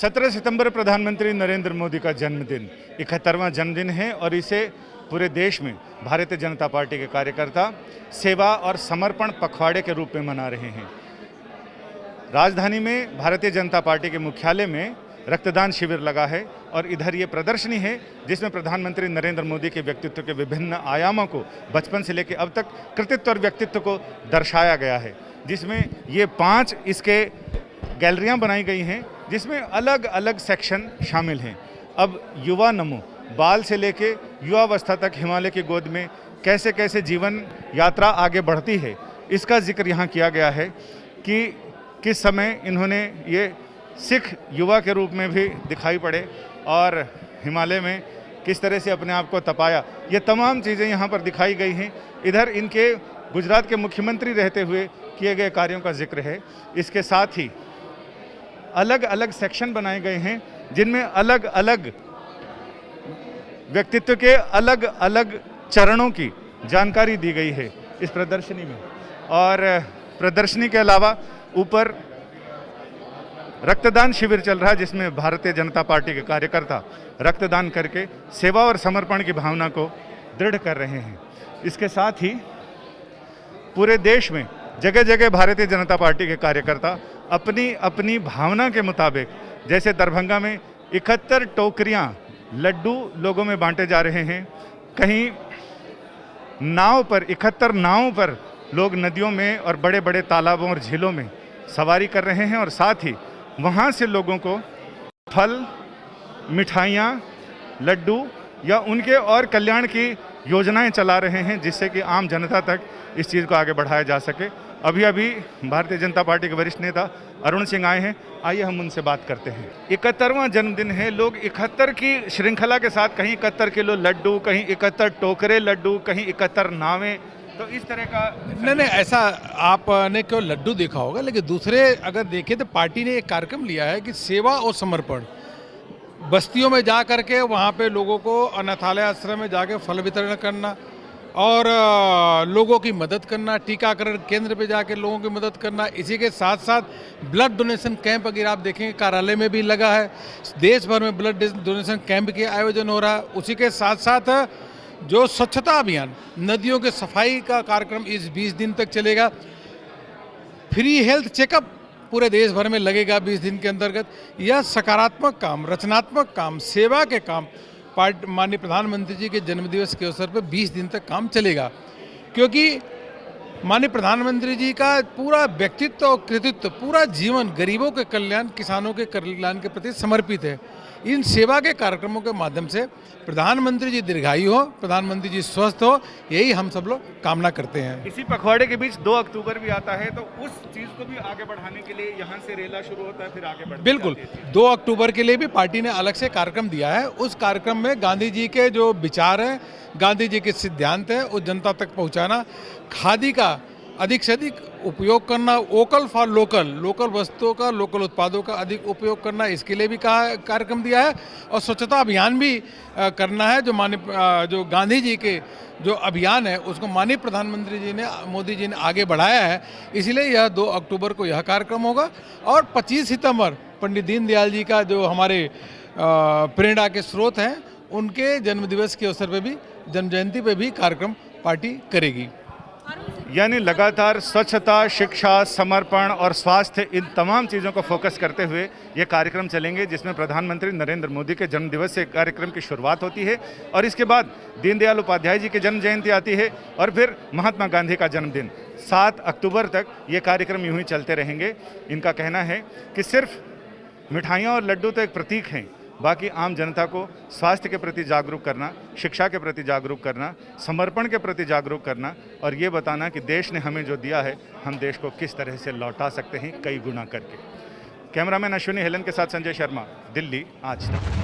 17 सितंबर प्रधानमंत्री नरेंद्र मोदी का जन्मदिन 71वां जन्मदिन है और इसे पूरे देश में भारतीय जनता पार्टी के कार्यकर्ता सेवा और समर्पण पखवाड़े के रूप में मना रहे हैं। राजधानी में भारतीय जनता पार्टी के मुख्यालय में रक्तदान शिविर लगा है और इधर ये प्रदर्शनी है जिसमें प्रधानमंत्री नरेंद्र मोदी के व्यक्तित्व के विभिन्न आयामों को बचपन से लेकर अब तक कृतित्व और व्यक्तित्व को दर्शाया गया है, जिसमें ये 5 इसके गैलरियां बनाई गई हैं जिसमें अलग अलग सेक्शन शामिल हैं। अब युवा नमो बाल से लेके युवावस्था तक हिमालय की गोद में कैसे कैसे जीवन यात्रा आगे बढ़ती है, इसका जिक्र यहाँ किया गया है कि किस समय इन्होंने ये सिख युवा के रूप में भी दिखाई पड़े और हिमालय में किस तरह से अपने आप को तपाया। ये तमाम चीज़ें यहाँ पर दिखाई गई हैं। इधर इनके गुजरात के मुख्यमंत्री रहते हुए किए गए कार्यों का जिक्र है। इसके साथ ही अलग अलग सेक्शन बनाए गए हैं जिनमें अलग अलग व्यक्तित्व के अलग अलग चरणों की जानकारी दी गई है इस प्रदर्शनी में। और प्रदर्शनी के अलावा ऊपर रक्तदान शिविर चल रहा है जिसमें भारतीय जनता पार्टी के कार्यकर्ता रक्तदान करके सेवा और समर्पण की भावना को दृढ़ कर रहे हैं। इसके साथ ही पूरे देश में जगह जगह भारतीय जनता पार्टी के कार्यकर्ता अपनी अपनी भावना के मुताबिक, जैसे दरभंगा में 71 टोकरियां लड्डू लोगों में बांटे जा रहे हैं, कहीं नाव पर 71 नावों पर लोग नदियों में और बड़े बड़े तालाबों और झीलों में सवारी कर रहे हैं और साथ ही वहाँ से लोगों को फल, मिठाइयाँ, लड्डू या उनके और कल्याण की योजनाएं चला रहे हैं जिससे कि आम जनता तक इस चीज़ को आगे बढ़ाया जा सके। अभी अभी भारतीय जनता पार्टी के वरिष्ठ नेता अरुण सिंह आए हैं, आइए हम उनसे बात करते हैं। 71वां जन्मदिन है, लोग 71 की श्रृंखला के साथ कहीं 71 किलो लड्डू, कहीं 71 टोकरे लड्डू, कहीं 71 नावें, तो इस तरह का नहीं ऐसा आपने केवल लड्डू देखा होगा, लेकिन दूसरे अगर देखें तो पार्टी ने एक कार्यक्रम लिया है कि सेवा और समर्पण, बस्तियों में जा करके वहाँ पे लोगों को अनाथालय आश्रम में जाके फल वितरण करना और लोगों की मदद करना, टीकाकरण केंद्र पे जाके लोगों की मदद करना। इसी के साथ साथ ब्लड डोनेशन कैंप अगर आप देखेंगे कार्यालय में भी लगा है, देश भर में ब्लड डोनेशन कैंप के आयोजन हो रहा है। उसी के साथ साथ जो स्वच्छता अभियान, नदियों के सफाई का कार्यक्रम इस 20 दिन तक चलेगा। फ्री हेल्थ चेकअप पूरे देश भर में लगेगा 20 दिन के अंतर्गत। यह सकारात्मक काम, रचनात्मक काम, सेवा के काम माननीय प्रधानमंत्री जी के जन्मदिवस के अवसर पर 20 दिन तक काम चलेगा, क्योंकि माननीय प्रधानमंत्री जी का पूरा व्यक्तित्व और कृतित्व, पूरा जीवन गरीबों के कल्याण, किसानों के कल्याण के प्रति समर्पित है। इन सेवा के कार्यक्रमों के माध्यम से प्रधानमंत्री जी दीर्घायु हो, प्रधानमंत्री जी स्वस्थ हो, यही हम सब लोग कामना करते हैं। इसी पखवाड़े के बीच 2 अक्टूबर भी आता है, तो उस चीज़ को भी आगे बढ़ाने के लिए यहाँ से रेला शुरू होता है, फिर आगे बढ़ता है। बिल्कुल, 2 अक्टूबर के लिए भी पार्टी ने अलग से कार्यक्रम दिया है। उस कार्यक्रम में गांधी जी के जो विचार हैं, गांधी जी के सिद्धांत हैं, उस जनता तक पहुँचाना, खादी का अधिक से अधिक उपयोग करना, वोकल फॉर लोकल, लोकल वस्तुओं का, लोकल उत्पादों का अधिक उपयोग करना, इसके लिए भी कार्यक्रम दिया है। और स्वच्छता अभियान भी करना है, जो गांधी जी के जो अभियान है उसको माननीय प्रधानमंत्री जी ने, मोदी जी ने आगे बढ़ाया है। इसलिए यह 2 अक्टूबर को यह कार्यक्रम होगा। और 25 सितंबर पंडित दीनदयाल जी का जो हमारे प्रेरणा के स्रोत हैं, उनके जन्मदिवस के अवसर पर भी, जन्म जयंती पर भी कार्यक्रम पार्टी करेगी। यानी लगातार स्वच्छता, शिक्षा, समर्पण और स्वास्थ्य, इन तमाम चीज़ों को फोकस करते हुए ये कार्यक्रम चलेंगे, जिसमें प्रधानमंत्री नरेंद्र मोदी के जन्मदिवस से कार्यक्रम की शुरुआत होती है और इसके बाद दीनदयाल उपाध्याय जी की जन्म जयंती आती है और फिर महात्मा गांधी का जन्मदिन। 7 अक्टूबर तक ये कार्यक्रम यूं ही चलते रहेंगे। इनका कहना है कि सिर्फ मिठाइयाँ और लड्डू तो एक प्रतीक हैं, बाकी आम जनता को स्वास्थ्य के प्रति जागरूक करना, शिक्षा के प्रति जागरूक करना, समर्पण के प्रति जागरूक करना और ये बताना कि देश ने हमें जो दिया है हम देश को किस तरह से लौटा सकते हैं कई गुना करके। कैमरामैन अश्विनी हेलन के साथ संजय शर्मा, दिल्ली, आज तक।